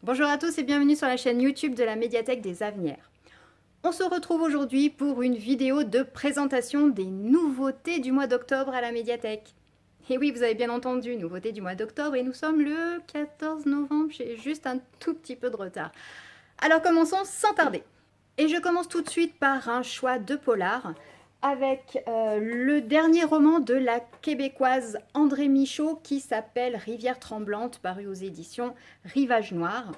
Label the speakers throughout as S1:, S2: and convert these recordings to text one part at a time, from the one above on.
S1: Bonjour à tous et bienvenue sur la chaîne YouTube de la médiathèque des Avenières. On se retrouve aujourd'hui pour une vidéo de présentation des nouveautés du mois d'octobre à la médiathèque. Et oui, vous avez bien entendu, nouveautés du mois d'octobre et nous sommes le 14 novembre, j'ai juste un tout petit peu de retard. Alors commençons sans tarder. Et je commence tout de suite par un choix de polar avec le dernier roman de la québécoise André Michaud qui s'appelle Rivière tremblante, paru aux éditions Rivage Noir.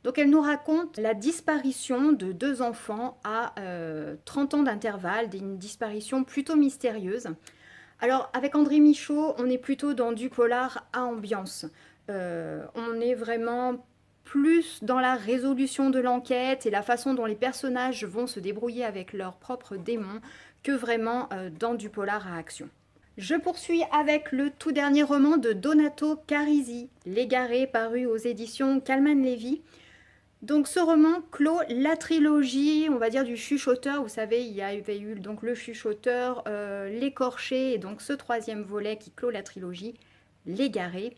S1: Donc elle nous raconte la disparition de deux enfants à 30 ans d'intervalle, une disparition plutôt mystérieuse. Alors avec André Michaud, on est plutôt dans du polar à ambiance. On est vraiment plus dans la résolution de l'enquête et la façon dont les personnages vont se débrouiller avec leurs propres démons que vraiment dans du polar à action. Je poursuis avec le tout dernier roman de Donato Carisi, L'Égaré, paru aux éditions Calman Levy. Donc ce roman clôt la trilogie, on va dire, du chuchoteur. Vous savez, il y avait eu donc le chuchoteur, l'écorché, et donc ce troisième volet qui clôt la trilogie, L'Égaré.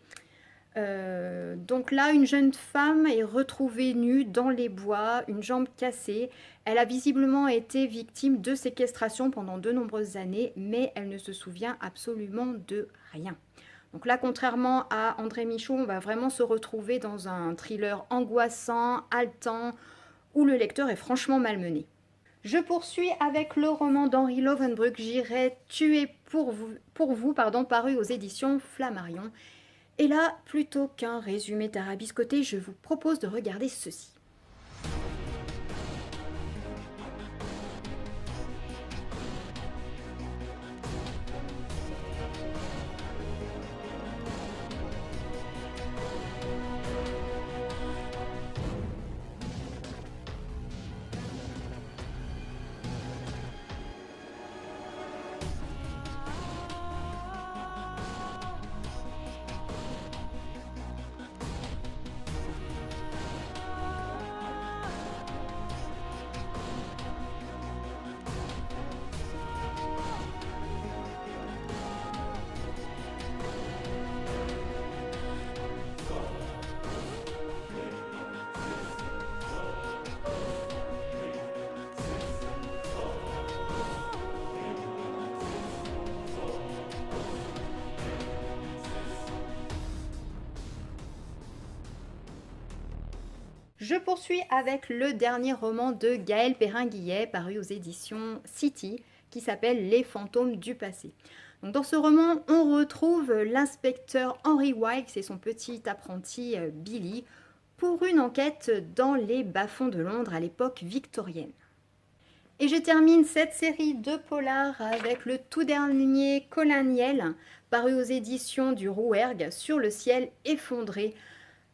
S1: Donc là, une jeune femme est retrouvée nue dans les bois, une jambe cassée. Elle a visiblement été victime de séquestration pendant de nombreuses années, mais elle ne se souvient absolument de rien. Donc là, contrairement à André Michaud, on va vraiment se retrouver dans un thriller angoissant, haletant, où le lecteur est franchement malmené. Je poursuis avec le roman d'Henri Lovenbruck, J'irai tuer pour vous, paru aux éditions Flammarion. Et là, plutôt qu'un résumé tarabiscoté, je vous propose de regarder ceci. Je poursuis avec le dernier roman de Gaël Perrin-Guillet, paru aux éditions City, qui s'appelle Les fantômes du passé. Donc dans ce roman, on retrouve l'inspecteur Henry Wilkes et son petit apprenti Billy pour une enquête dans les bas-fonds de Londres à l'époque victorienne. Et je termine cette série de polars avec le tout dernier Colonial, paru aux éditions du Rouergue, Sur le ciel effondré.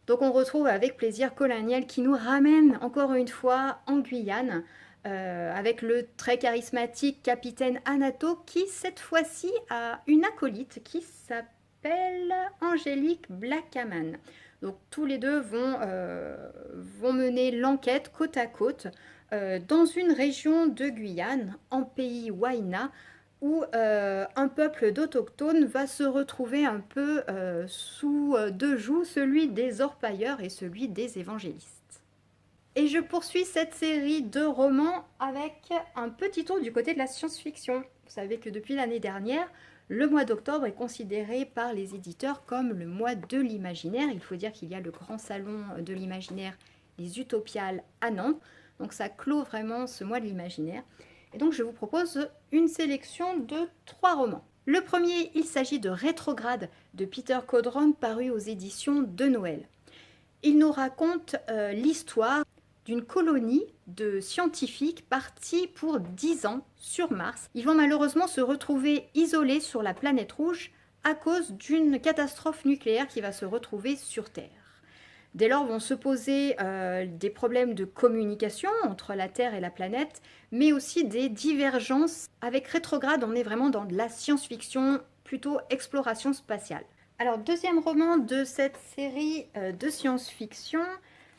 S1: Donc on retrouve avec plaisir Colonial qui nous ramène encore une fois en Guyane avec le très charismatique capitaine Anato qui cette fois-ci a une acolyte qui s'appelle Angélique Blackaman. Donc tous les deux vont mener l'enquête côte à côte dans une région de Guyane, en pays Waïna, où un peuple d'autochtones va se retrouver un peu sous deux jougs, celui des orpailleurs et celui des évangélistes. Et je poursuis cette série de romans avec un petit tour du côté de la science-fiction. Vous savez que depuis l'année dernière, le mois d'octobre est considéré par les éditeurs comme le mois de l'imaginaire. Il faut dire qu'il y a le grand salon de l'imaginaire, les Utopiales à Nantes. Donc ça clôt vraiment ce mois de l'imaginaire. Et donc je vous propose une sélection de 3 romans. Le premier, il s'agit de Rétrograde de Peter Caudron, paru aux éditions de Noël. Il nous raconte l'histoire d'une colonie de scientifiques partis pour 10 ans sur Mars. Ils vont malheureusement se retrouver isolés sur la planète rouge à cause d'une catastrophe nucléaire qui va se retrouver sur Terre. Dès lors vont se poser des problèmes de communication entre la Terre et la planète, mais aussi des divergences. Avec Rétrograde, on est vraiment dans de la science-fiction, plutôt exploration spatiale. Alors, deuxième roman de cette série de science-fiction,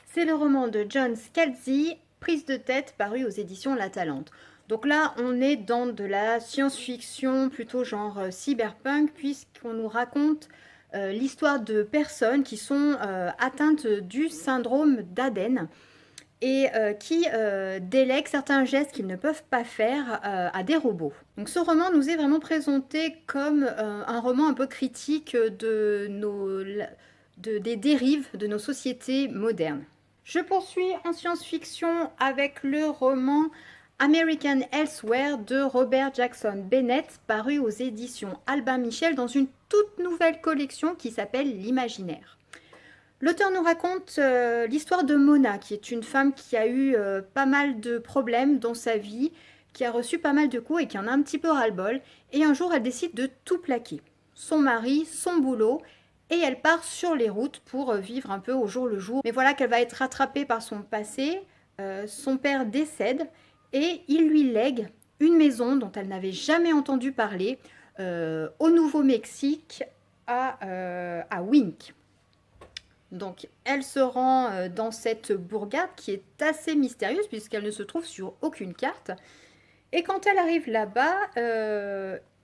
S1: c'est le roman de John Scalzi, Prise de tête, paru aux éditions La Talente. Donc là, on est dans de la science-fiction plutôt genre cyberpunk, puisqu'on nous raconte l'histoire de personnes qui sont atteintes du syndrome d'Aden et qui délèguent certains gestes qu'ils ne peuvent pas faire à des robots. Donc ce roman nous est vraiment présenté comme un roman un peu critique des dérives de nos sociétés modernes. Je poursuis en science-fiction avec le roman American Elsewhere de Robert Jackson Bennett, paru aux éditions Albin Michel dans une toute nouvelle collection qui s'appelle L'Imaginaire. L'auteur nous raconte l'histoire de Mona, qui est une femme qui a eu pas mal de problèmes dans sa vie, qui a reçu pas mal de coups et qui en a un petit peu ras-le-bol. Et un jour, elle décide de tout plaquer. Son mari, son boulot, et elle part sur les routes pour vivre un peu au jour le jour. Mais voilà qu'elle va être rattrapée par son passé. Son père décède et il lui lègue une maison dont elle n'avait jamais entendu parler au Nouveau-Mexique, à Wink. Donc elle se rend dans cette bourgade qui est assez mystérieuse puisqu'elle ne se trouve sur aucune carte. Et quand elle arrive là-bas,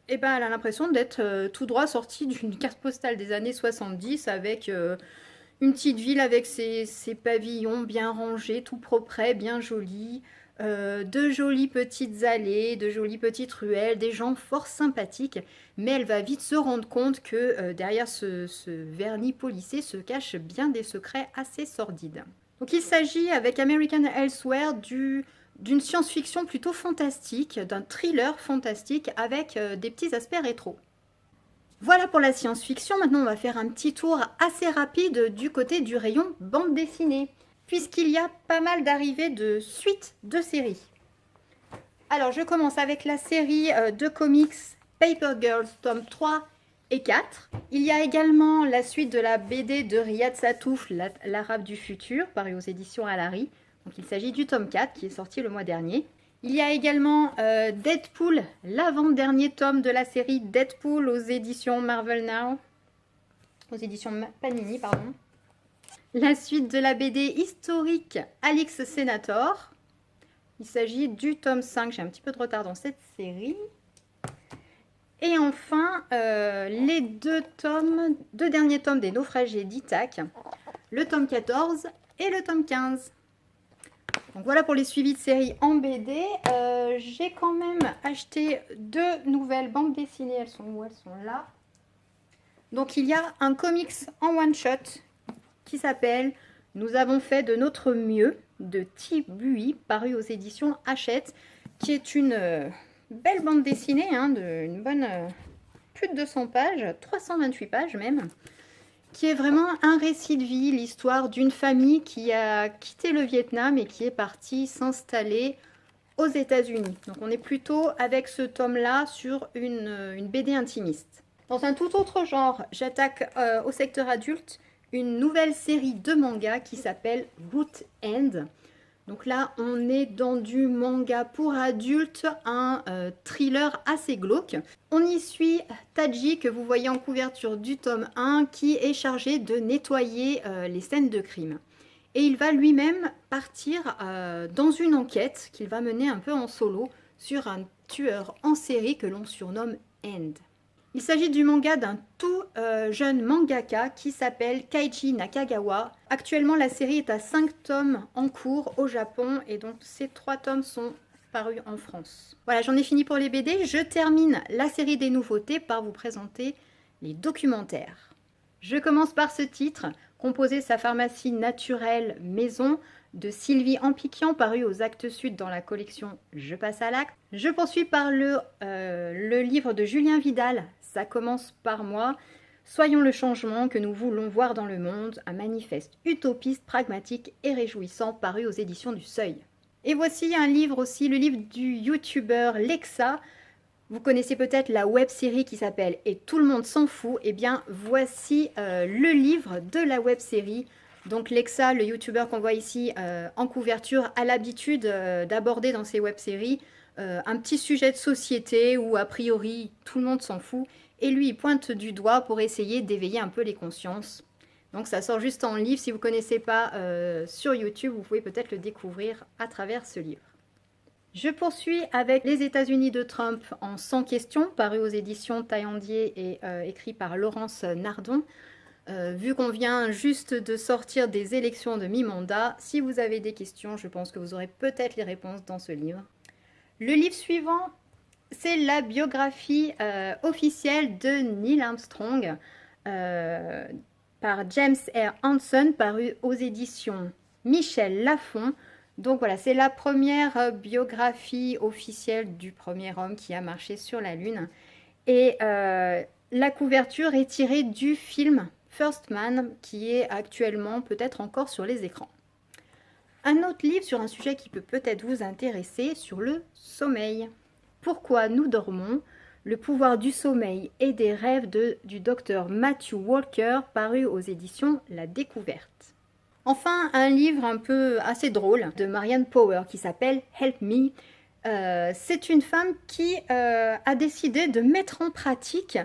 S1: eh ben, elle a l'impression d'être tout droit sortie d'une carte postale des années 70 avec une petite ville avec ses pavillons bien rangés, tout propre, bien jolis, de jolies petites allées, de jolies petites ruelles, des gens fort sympathiques. Mais elle va vite se rendre compte que derrière ce vernis polissé se cachent bien des secrets assez sordides. Donc il s'agit avec American Elsewhere d'une science-fiction plutôt fantastique, d'un thriller fantastique avec des petits aspects rétro. Voilà pour la science-fiction. Maintenant, on va faire un petit tour assez rapide du côté du rayon bande dessinée, puisqu'il y a pas mal d'arrivées de suites de séries. Alors, je commence avec la série de comics Paper Girls, tome 3 et 4. Il y a également la suite de la BD de Riyad Satouf, l'Arabe du futur, paru aux éditions Alary. Donc, il s'agit du tome 4 qui est sorti le mois dernier. Il y a également Deadpool, l'avant-dernier tome de la série Deadpool aux éditions Marvel Now, aux éditions Panini, pardon. La suite de la BD historique Alix Senator. Il s'agit du tome 5, j'ai un petit peu de retard dans cette série. Et enfin, les deux derniers tomes des naufragés d'Ithaque, le tome 14 et le tome 15. Donc voilà pour les suivis de séries en BD. J'ai quand même acheté 2 nouvelles bandes dessinées. Elles sont où? Elles sont là. Donc il y a un comics en one-shot qui s'appelle « Nous avons fait de notre mieux » de Thi Bui, paru aux éditions Hachette, qui est une belle bande dessinée, une bonne plus de 200 pages, 328 pages même, qui est vraiment un récit de vie, l'histoire d'une famille qui a quitté le Vietnam et qui est partie s'installer aux États-Unis. Donc on est plutôt avec ce tome-là sur une BD intimiste. Dans un tout autre genre, j'attaque au secteur adulte une nouvelle série de mangas qui s'appelle Root End. Donc là, on est dans du manga pour adultes, un thriller assez glauque. On y suit Taji, que vous voyez en couverture du tome 1, qui est chargé de nettoyer les scènes de crime. Et il va lui-même partir dans une enquête qu'il va mener un peu en solo sur un tueur en série que l'on surnomme End. Il s'agit du manga d'un tout jeune mangaka qui s'appelle Keiichi Nakagawa. Actuellement, la série est à 5 tomes en cours au Japon et donc ces 3 tomes sont parus en France. Voilà, j'en ai fini pour les BD. Je termine la série des nouveautés par vous présenter les documentaires. Je commence par ce titre, Composer sa pharmacie naturelle maison, de Sylvie Ampiquian, paru aux Actes Sud dans la collection Je passe à l'acte. Je poursuis par le livre de Julien Vidal, Ça commence par moi. Soyons le changement que nous voulons voir dans le monde, un manifeste utopiste, pragmatique et réjouissant, paru aux éditions du Seuil. Et voici un livre aussi, le livre du youtubeur Lexa. Vous connaissez peut-être la web-série qui s'appelle « Et tout le monde s'en fout ». Eh bien, voici le livre de la web-série. Donc Lexa, le youtubeur qu'on voit ici en couverture, a l'habitude d'aborder dans ses web-séries un petit sujet de société où a priori tout le monde s'en fout. Et lui, il pointe du doigt pour essayer d'éveiller un peu les consciences. Donc ça sort juste en livre. Si vous ne connaissez pas sur YouTube, vous pouvez peut-être le découvrir à travers ce livre. Je poursuis avec Les États-Unis de Trump en 100 questions, paru aux éditions Taillandier et écrit par Laurence Nardon. Vu qu'on vient juste de sortir des élections de mi-mandat, si vous avez des questions, je pense que vous aurez peut-être les réponses dans ce livre. Le livre suivant, c'est la biographie officielle de Neil Armstrong par James R. Hansen, paru aux éditions Michel Lafon. Donc voilà, c'est la première biographie officielle du premier homme qui a marché sur la Lune. Et la couverture est tirée du film First Man, qui est actuellement peut-être encore sur les écrans. Un autre livre sur un sujet qui peut peut-être vous intéresser, sur le sommeil. Pourquoi nous dormons ? Le pouvoir du sommeil et des rêves du docteur Matthew Walker, paru aux éditions La Découverte. Enfin, un livre un peu assez drôle de Marianne Power qui s'appelle Help Me. C'est une femme qui a décidé de mettre en pratique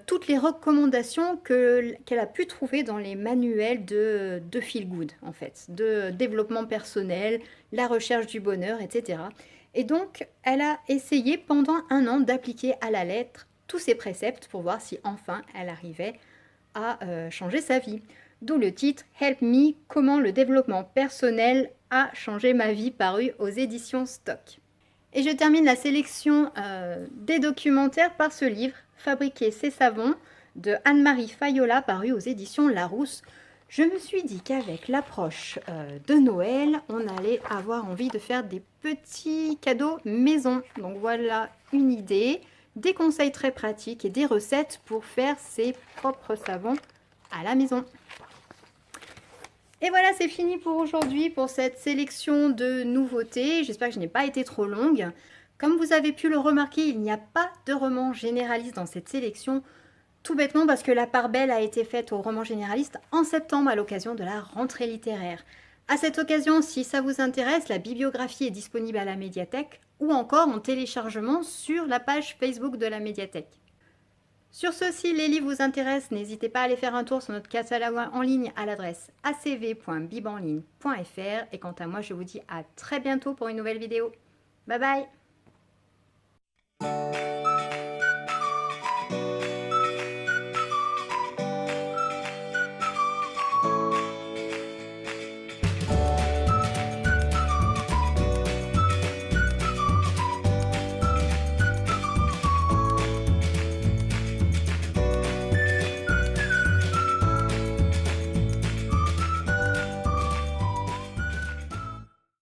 S1: toutes les recommandations qu'elle a pu trouver dans les manuels de Feel Good, en fait, de développement personnel, la recherche du bonheur, etc. Et donc, elle a essayé pendant un an d'appliquer à la lettre tous ces préceptes pour voir si enfin elle arrivait à changer sa vie. D'où le titre Help Me, comment le développement personnel a changé ma vie, paru aux éditions Stock. Et je termine la sélection des documentaires par ce livre, Fabriquer ses savons, de Anne-Marie Fayola, paru aux éditions Larousse. Je me suis dit qu'avec l'approche de Noël, on allait avoir envie de faire des petits cadeaux maison. Donc voilà une idée, des conseils très pratiques et des recettes pour faire ses propres savons à la maison. Et voilà, c'est fini pour aujourd'hui, pour cette sélection de nouveautés. J'espère que je n'ai pas été trop longue. Comme vous avez pu le remarquer, il n'y a pas de roman généraliste dans cette sélection, tout bêtement parce que la part belle a été faite au roman généraliste en septembre à l'occasion de la rentrée littéraire. À cette occasion, si ça vous intéresse, la bibliographie est disponible à la médiathèque ou encore en téléchargement sur la page Facebook de la médiathèque. Sur ce, si les livres vous intéressent, n'hésitez pas à aller faire un tour sur notre catalogue en ligne à l'adresse acv.bibenligne.fr. Et quant à moi, je vous dis à très bientôt pour une nouvelle vidéo. Bye bye!